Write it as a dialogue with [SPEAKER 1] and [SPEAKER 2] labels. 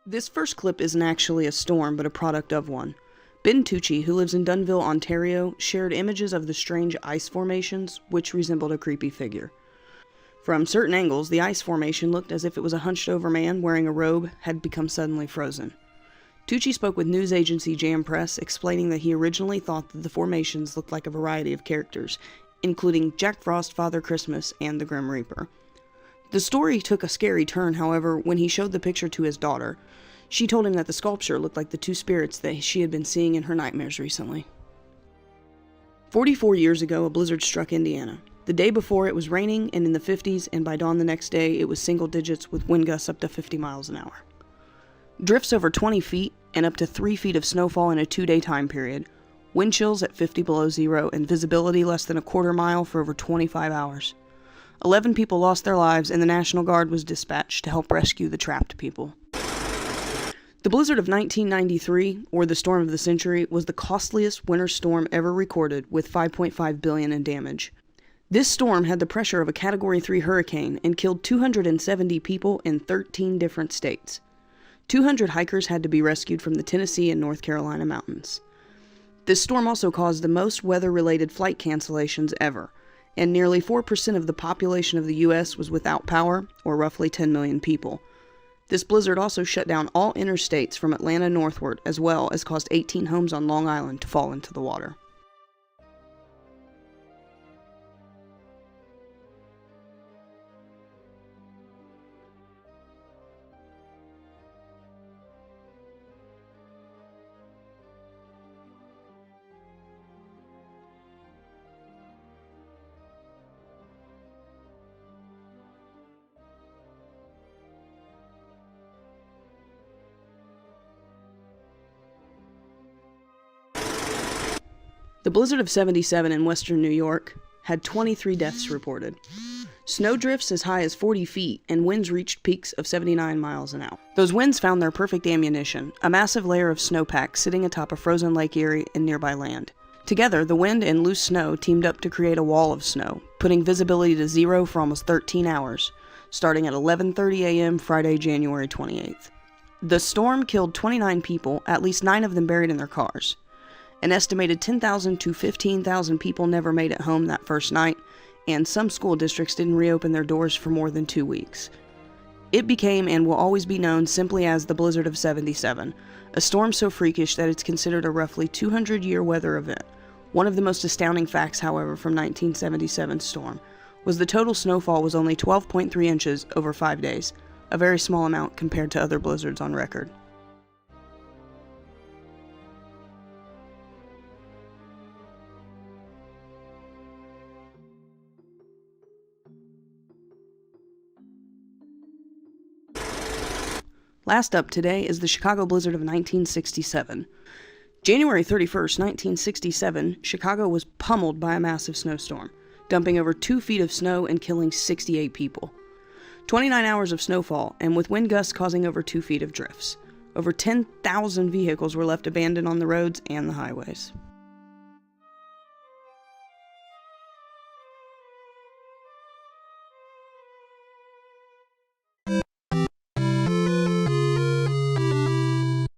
[SPEAKER 1] This first clip isn't actually a storm, but a product of one. Ben Tucci, who lives in Dunnville, Ontario, shared images of the strange ice formations, which resembled a creepy figure. From certain angles, the ice formation looked as if it was a hunched-over man wearing a robe had become suddenly frozen. Tucci spoke with news agency Jam Press, explaining that he originally thought that the formations looked like a variety of characters, including Jack Frost, Father Christmas, and the Grim Reaper. The story took a scary turn, however, when he showed the picture to his daughter. She told him that the sculpture looked like the two spirits that she had been seeing in her nightmares recently. 44 years ago, a blizzard struck Indiana. The day before, it was raining and in the 50s, and by dawn the next day, it was single digits with wind gusts up to 50 miles an hour. Drifts over 20 feet and up to 3 feet of snowfall in a 2-day time period, wind chills at 50 below zero, and visibility less than a quarter mile for over 25 hours. 11 people lost their lives, and the National Guard was dispatched to help rescue the trapped people. The blizzard of 1993, or the storm of the century, was the costliest winter storm ever recorded, with $5.5 billion in damage. This storm had the pressure of a Category 3 hurricane and killed 270 people in 13 different states. 200 hikers had to be rescued from the Tennessee and North Carolina mountains. This storm also caused the most weather-related flight cancellations ever, and nearly 4% of the population of the U.S. was without power, or roughly 10 million people. This blizzard also shut down all interstates from Atlanta northward, as well as caused 18 homes on Long Island to fall into the water. The blizzard of 77 in western New York had 23 deaths reported. Snow drifts as high as 40 feet, and winds reached peaks of 79 miles an hour. Those winds found their perfect ammunition, a massive layer of snowpack sitting atop a frozen Lake Erie and nearby land. Together, the wind and loose snow teamed up to create a wall of snow, putting visibility to zero for almost 13 hours, starting at 11:30 a.m. Friday, January 28th. The storm killed 29 people, at least 9 of them buried in their cars. An estimated 10,000 to 15,000 people never made it home that first night, and some school districts didn't reopen their doors for more than 2 weeks. It became and will always be known simply as the Blizzard of 77, a storm so freakish that it's considered a roughly 200-year weather event. One of the most astounding facts, however, from 1977's storm was the total snowfall was only 12.3 inches over 5 days, a very small amount compared to other blizzards on record. Last up today is the Chicago blizzard of 1967. January 31st, 1967, Chicago was pummeled by a massive snowstorm, dumping over 2 feet of snow and killing 68 people. 29 hours of snowfall, and with wind gusts causing over 2 feet of drifts. Over 10,000 vehicles were left abandoned on the roads and the highways.